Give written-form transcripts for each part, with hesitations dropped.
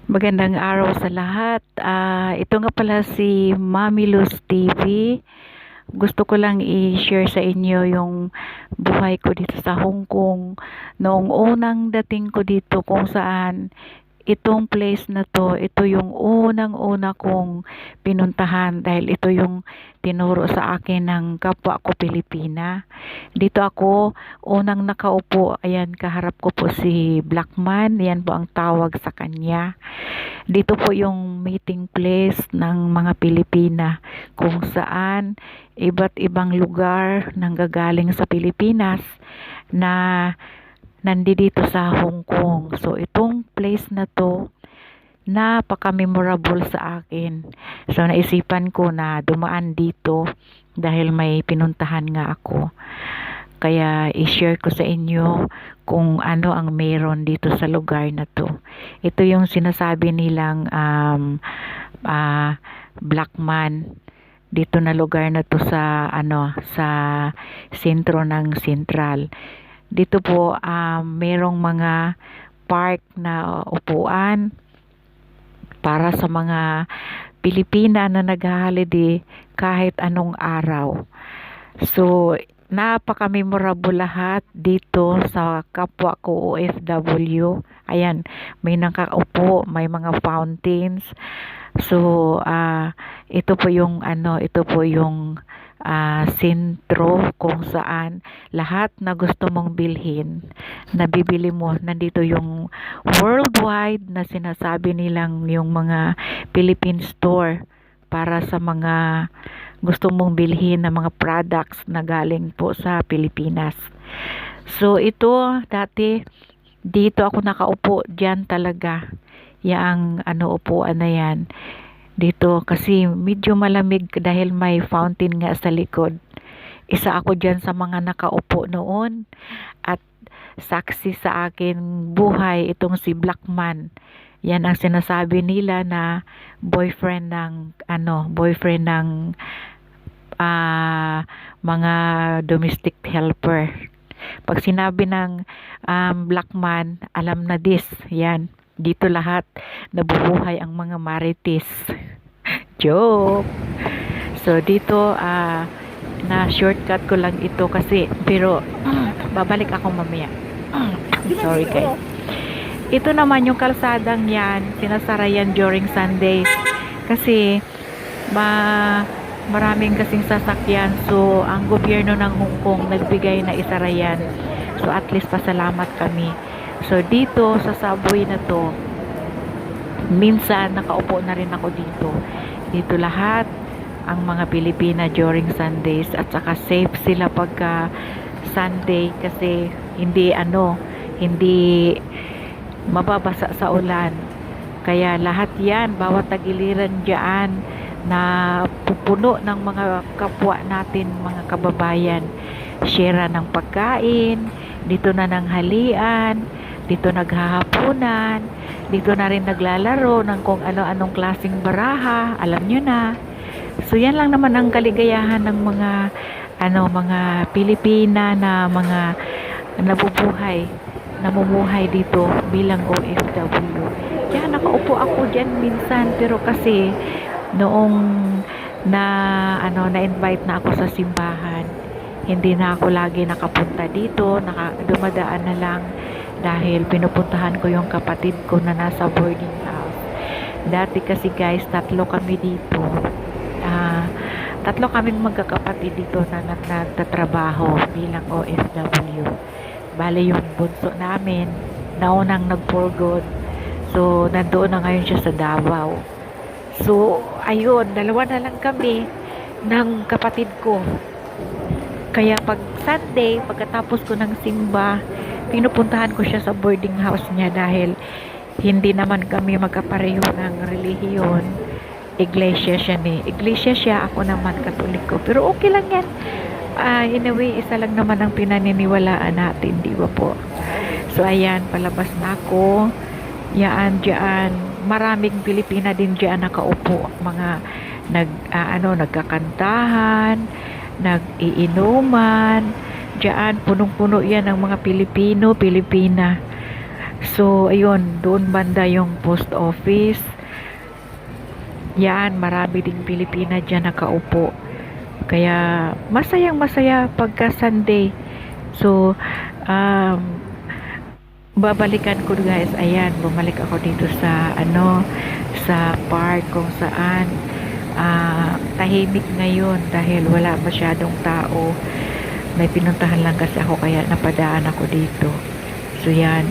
Magandang araw sa lahat. Ito nga pala si Mami Luz TV. Gusto ko lang i-share sa inyo yung buhay ko dito sa Hong Kong. Noong unang dating ko dito kung saan itong place na to, ito yung unang-una kong pinuntahan dahil ito yung tinuro sa akin ng kapwa ko Pilipina. Dito ako unang nakaupo, ayan kaharap ko po si Blackman, yan po ang tawag sa kanya. Dito po yung meeting place ng mga Pilipina kung saan iba't ibang lugar nanggagaling sa Pilipinas na nandito sa Hong Kong. So itong place na to napaka-memorable sa akin. So naisipan ko na dumaan dito dahil may pinuntahan nga ako. Kaya i-share ko sa inyo kung ano ang meron dito sa lugar na to. Ito yung sinasabi nilang Blackman. Dito na lugar na to sa sa sentro ng Sentral. Dito po merong mga park na upuan para sa mga Pilipina na nag-holiday kahit anong araw. So, napaka-memorable lahat dito sa kapwa ko OFW. Ayan, may nakaupo, may mga fountains. So, ito po yung ito po yung sentro kung saan lahat na gusto mong bilhin, nabibili mo. Nandito yung worldwide na sinasabi nilang yung mga Philippine store para sa mga gusto mong bilhin ng mga products na galing po sa Pilipinas. So ito dati dito ako nakaupo diyan talaga. Yang upuan na yan. Dito kasi medyo malamig dahil may fountain nga sa likod. Isa ako diyan sa mga nakaupo noon at saksi sa akin buhay itong si Blackman. Yan ang sinasabi nila na boyfriend ng mga domestic helper. Pag sinabi ng Blackman, alam na this. Yan. Dito lahat nabubuhay ang mga marites. Joke. So dito na shortcut ko lang ito kasi pero babalik ako mamaya. Sorry guys. Ito naman yung kalsadang yan, sinasara yan during Sundays. Kasi maraming kasing sasakyan. So ang gobyerno ng Hong Kong nagbigay na isara yan. So at least pasalamat kami. So dito sa subway na to, minsan nakaupo na rin ako dito. Dito lahat ang mga Pilipina during Sundays at saka safe sila pagka Sunday kasi hindi mababasa sa ulan. Kaya lahat yan, bawat tagiliran dyan na pupuno ng mga kapwa natin, mga kababayan. Share ng pagkain, dito na ng halian, dito naghahapunan, dito na rin naglalaro ng kung ano-anong klaseng baraha, alam nyo na. So yan lang naman ang kaligayahan ng mga Pilipina na mga namumuhay dito bilang OFW. Kaya nakaupo ako diyan minsan pero kasi noong na-invite na ako sa simbahan, hindi na ako lagi nakapunta dito, dumadaan na lang dahil pinupuntahan ko yung kapatid ko na nasa boarding house. Dati kasi guys, tatlo kami dito. Tatlo kaming magkakapatid dito na nagtatrabaho bilang OFW. Bale yung bunso namin, naunang nag-for-good. So, nandoon na ngayon siya sa Davao. So, ayun, dalawa na lang kami ng kapatid ko. Kaya pag Sunday, pagkatapos ko ng simba, pinupuntahan ko siya sa boarding house niya dahil hindi naman kami magkapareho ng relihiyon. Iglesia siya, ako naman Katoliko. Pero okay lang yan. In a way, isa lang naman ang pinaniniwalaan natin, di ba po? So, ayan, palabas na ako. Diyan, maraming Pilipina din diyan nakaupo. Mga nagkakantahan, nag-iinuman. Diyan, punong-puno yan ng mga Pilipina. So, ayun, doon banda yung post office. Yan, marami ding Pilipina dyan nakaupo. Kaya, masayang masaya pagka Sunday. So, um, babalikan ko guys, ayan, bumalik ako dito sa, sa park kung saan, tahimik ngayon dahil wala masyadong tao. May pinuntahan lang kasi ako kaya napadaan ako dito. So yan,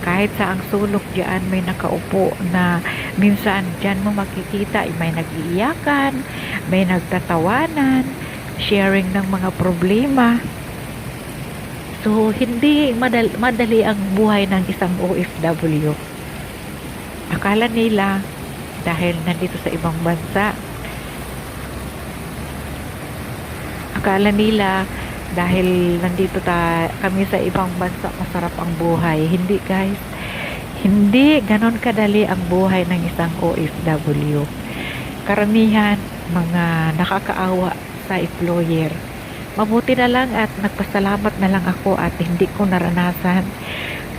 kahit sa ang sulok diyan may nakaupo na minsan diyan mo makikita may nag-iiyakan, may nagtatawanan, sharing ng mga problema. So hindi madali ang buhay ng isang OFW. Akala nila dahil nandito sa ibang bansa, akala nila dahil nandito kami sa ibang bansa masarap ang buhay. Hindi guys, hindi ganon kadali ang buhay ng isang OFW. Karamihan mga nakakaawa sa employer. Mabuti na lang at nagpasalamat na lang ako at hindi ko naranasan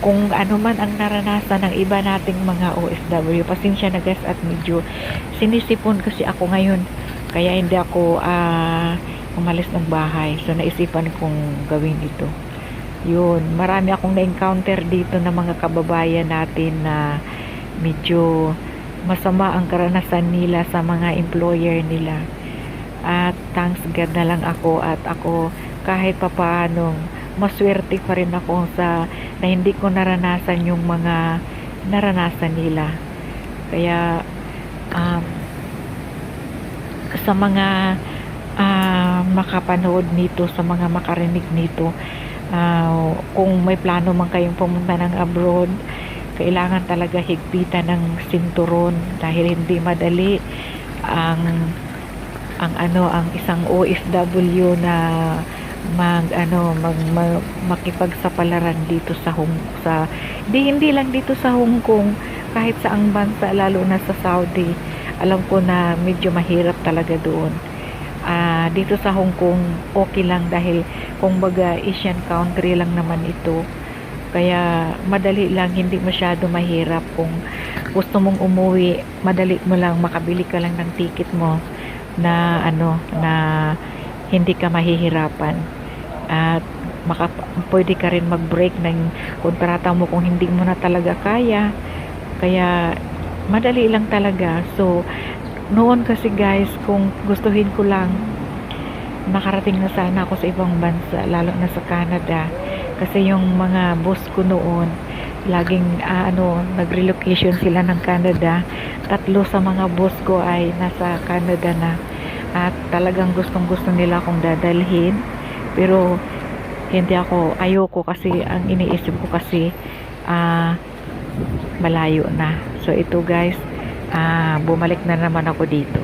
kung ano man ang naranasan ng iba nating mga OFW. Pasensya na guys at medyo sinisipon kasi ako ngayon kaya hindi ako umalis ng bahay. So naisipan kong gawin ito. Yun, marami akong na-encounter dito na mga kababayan natin na medyo masama ang karanasan nila sa mga employer nila. At thanks God na lang ako at ako kahit papaano maswerte pa rin ako sa na hindi ko naranasan yung mga naranasan nila. Kaya sa mga makapanood nito, sa mga makarinig nito, kung may plano man kayong pumunta ng abroad, kailangan talaga higpitan ng sinturon dahil hindi madali ang isang OFW na makipagsapalaran dito sa hindi lang dito sa Hong Kong, kahit sa ang bansa lalo na sa Saudi. Alam ko na medyo mahirap talaga doon. Dito sa Hong Kong okay lang dahil kumbaga Asian country lang naman ito. Kaya madali lang, hindi masyado mahirap. Kung gusto mong umuwi, madali mo lang, makabili ka lang ng ticket mo na na hindi ka mahihirapan at pwede ka rin mag-break ng kontrata mo kung hindi mo na talaga kaya. Kaya madali lang talaga. So noon kasi guys, kung gustuhin ko lang, nakarating na sana ako sa ibang bansa, lalo na sa Canada, kasi yung mga boss ko noon laging nag-relocation sila ng Canada. 3 sa mga boss ko ay nasa Canada na at talagang gustong gusto nila akong dadalhin, pero hindi ako, ayoko kasi ang iniisip ko kasi malayo na. So ito guys, bumalik na naman ako dito.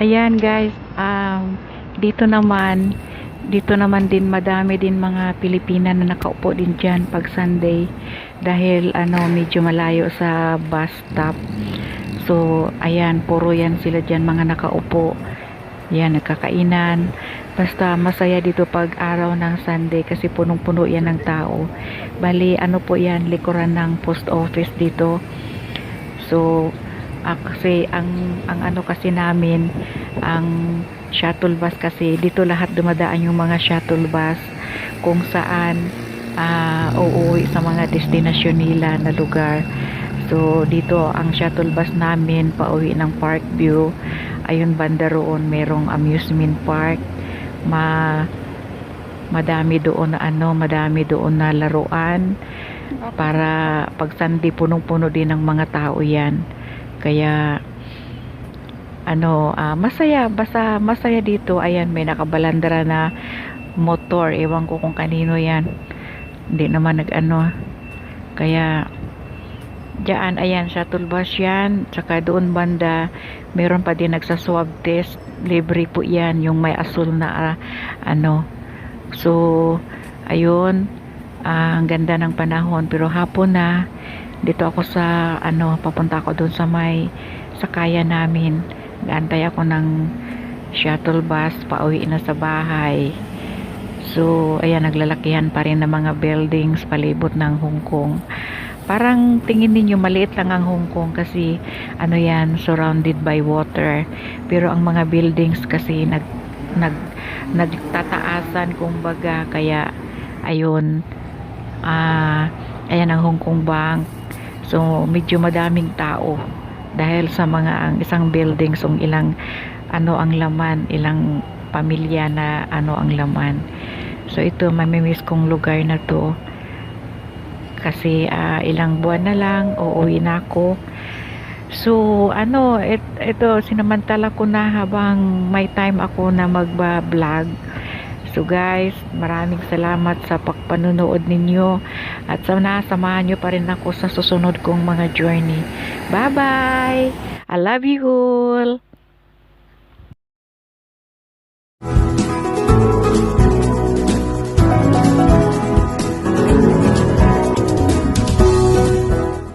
Ayan guys, dito naman din madami din mga Pilipina na nakaupo din dyan pag Sunday dahil medyo malayo sa bus stop. So ayan, puro yan sila dyan mga nakaupo. Yan, nagkakainan. Basta masaya dito pag araw ng Sunday kasi punong-puno yan ng tao. Bali, po yan, likuran ng post office dito. So, kasi ang ano kasi namin, ang shuttle bus kasi, dito lahat dumadaan yung mga shuttle bus kung saan uuwi sa mga destinasyon nila na lugar. So, dito ang shuttle bus namin pauwi ng Parkview. Ayun banda roon, merong amusement park. Madami doon na madami doon na laruan para pag Sunday punong-puno din ng mga tao 'yan. Kaya masaya, basta masaya dito. Ayan, may nakabalandra na motor, ewan ko kung kanino 'yan. Hindi naman kaya diyan, ayan, shuttle bus yan. Tsaka doon banda, meron pa din nagsaswab test. Libre po yan, yung may asul na So, ayun, ang ganda ng panahon. Pero hapon na, dito ako sa, papunta ako doon sa may sakaya namin. Gaantay ako ng shuttle bus, pauwi na sa bahay. So, ayan, naglalakihan pa rin ng mga buildings palibot ng Hong Kong. Parang tingin ninyo maliit lang ang Hong Kong kasi yan, surrounded by water. Pero ang mga buildings kasi nagtataasan kumbaga, kaya ayun, ayan ang Hong Kong Bank. So medyo madaming tao dahil sa ang isang building so ilang ang laman, ilang pamilya na ang laman. So ito, mamimiss kong lugar na to kasi ilang buwan na lang uuwi na ako. So ito sinamantala ko na habang may time ako na magba-vlog. So guys, maraming salamat sa pagpanonood ninyo at sana samahan nyo pa rin ako sa susunod kong mga journey. Bye bye, I love you all.